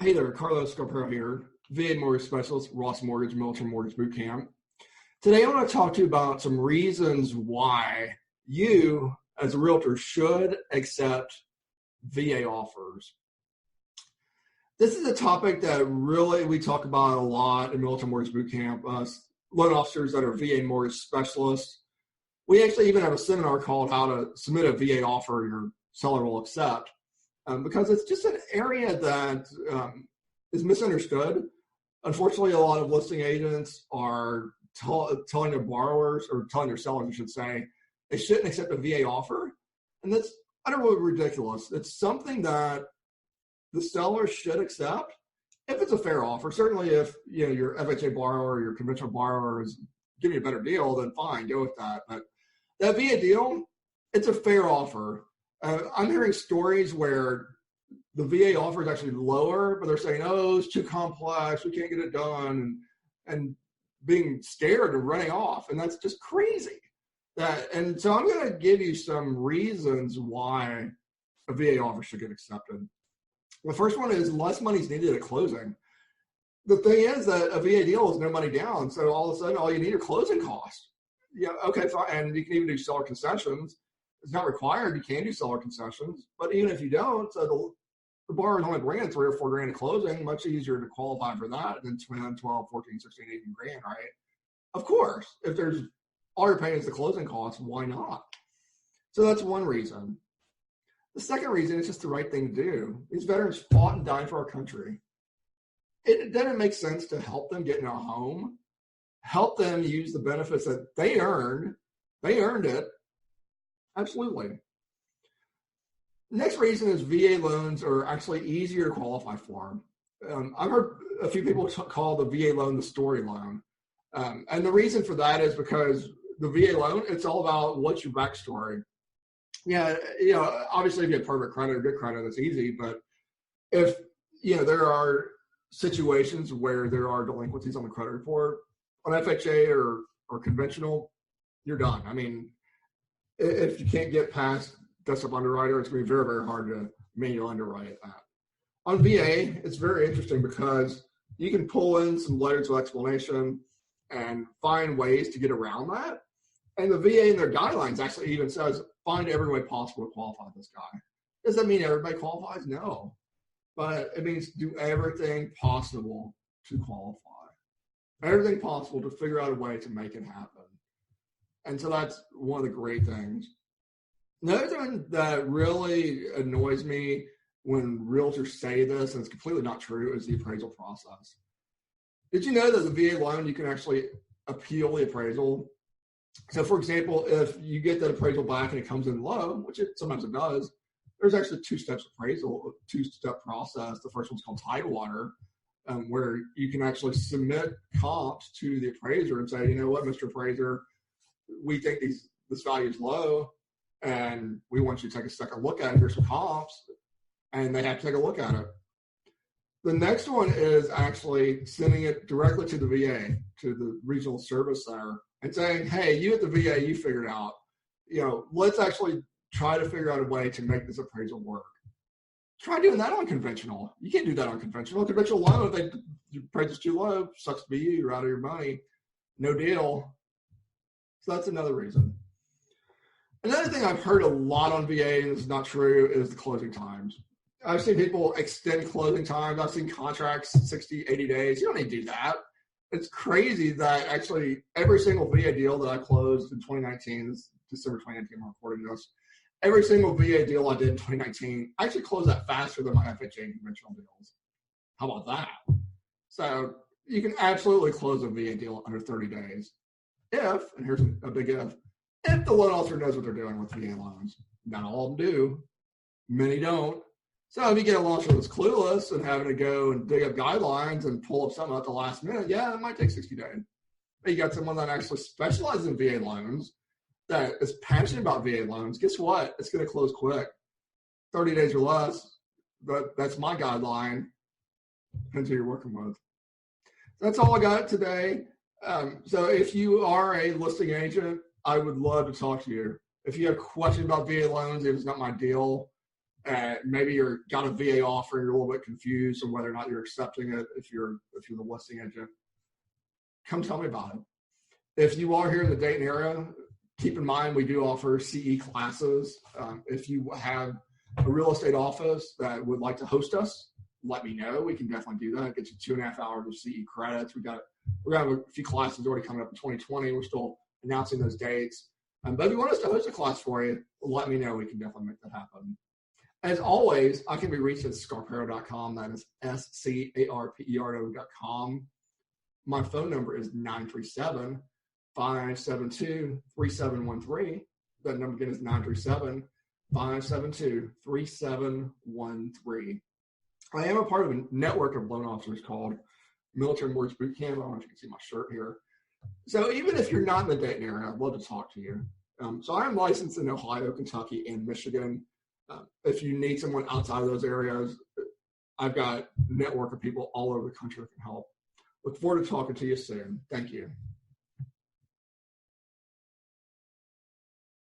Hey there, Carlos Scarpero here, VA Mortgage Specialist, Ross Mortgage, Military Mortgage Boot Camp. Today I want to talk to you about some reasons why you, as a realtor, should accept VA offers. This is a topic that really we talk about a lot in Military Mortgage Boot Camp. Loan officers that are VA Mortgage Specialists. We actually even have a seminar called How to Submit a VA Offer Your Seller Will Accept. Because it's just an area that is misunderstood. Unfortunately, a lot of listing agents are telling their borrowers, or telling their sellers, I should say, they shouldn't accept a VA offer. And that's utterly ridiculous. It's something that the seller should accept if it's a fair offer. Certainly if your FHA borrower or your conventional borrower is giving you a better deal, then fine, go with that. But that VA deal, it's a fair offer. I'm hearing stories where the VA offer is actually lower, but they're saying, oh, it's too complex, we can't get it done, and being scared and running off. And that's just crazy. And so I'm going to give you some reasons why a VA offer should get accepted. The first one is less money is needed at closing. The thing is that a VA deal is no money down. So all of a sudden, all you need are closing costs. Yeah, okay, fine. And you can even do seller concessions. It's not required. You can do seller concessions, but even if you don't, so the borrower is only bringing $3 or $4 grand to closing, much easier to qualify for that than 10, 12, 14, 16, 18 grand, right? Of course, if there's all you're paying is the closing costs, why not? So that's one reason. The second reason is just the right thing to do. These veterans fought and died for our country. It doesn't make sense to help them get in a home, help them use the benefits that they earned. They earned it. Absolutely. Next reason is VA loans are actually easier to qualify for. I've heard a few people call the VA loan the story loan. And the reason for that is because the VA loan, it's all about what's your backstory. Yeah, obviously if you have perfect credit or good credit, that's easy. But if, there are situations where there are delinquencies on the credit report, on FHA or conventional, you're done. I mean, if you can't get past desktop underwriter, it's going to be very, very hard to manual underwrite that. On VA, it's very interesting because you can pull in some letters of explanation and find ways to get around that. And the VA in their guidelines actually even says, find every way possible to qualify this guy. Does that mean everybody qualifies? No. But it means do everything possible to qualify. Everything possible to figure out a way to make it happen. And so that's one of the great things. Another thing that really annoys me when realtors say this, and it's completely not true, is the appraisal process. Did you know that the VA loan, you can actually appeal the appraisal? So for example, if you get that appraisal back and it comes in low, which sometimes it does, there's actually two-step appraisal, two-step process. The first one's called Tidewater, where you can actually submit comps to the appraiser and say, you know what, Mr. Appraiser, we think this value is low, and we want you to take a second look at it. Here's some comps, and they have to take a look at it. The next one is actually sending it directly to the VA, to the regional service center, and saying, hey, you at the VA, you figured out, let's actually try to figure out a way to make this appraisal work. Try doing that on conventional. You can't do that on conventional. Conventional loan, if the price is too low, sucks to be you, you're out of your money, no deal. So that's another reason. Another thing I've heard a lot on VA, and this is not true, is the closing times. I've seen people extend closing times. I've seen contracts 60, 80 days. You don't need to do that. It's crazy that actually every single VA deal that I closed in 2019, this December 2019, I'm recording this, every single VA deal I did in 2019, I actually closed that faster than my FHA and conventional deals. How about that? So you can absolutely close a VA deal under 30 days. If, and here's a big if the loan officer knows what they're doing with VA loans. Not all of them do. Many don't. So if you get a loan officer that's clueless and having to go and dig up guidelines and pull up something at the last minute, yeah, it might take 60 days. But you got someone that actually specializes in VA loans, that is passionate about VA loans. Guess what? It's going to close quick. 30 days or less. But that's my guideline. Depends who you're working with. That's all I got today. So if you are a listing agent, I would love to talk to you. If you have questions about VA loans, if it's not my deal, maybe you're got a VA offer and you're a little bit confused on whether or not you're accepting it if you're the listing agent, come tell me about it. If you are here in the Dayton area, keep in mind we do offer CE classes. If you have a real estate office that would like to host us, let me know. We can definitely do that. Get you 2.5 hours of CE credits. We're gonna have a few classes already coming up in 2020. We're still announcing those dates. But if you want us to host a class for you, let me know. We can definitely make that happen. As always, I can be reached at scarpero.com. That is SCARPERO.com. My phone number is 937-572-3713. That number again is 937-572-3713. I am a part of a network of loan officers called Military Mortgage Boot Camp. I don't know if you can see my shirt here. So even if you're not in the Dayton area, I'd love to talk to you. So I'm licensed in Ohio, Kentucky, and Michigan. If you need someone outside of those areas, I've got a network of people all over the country that can help. Look forward to talking to you soon. Thank you.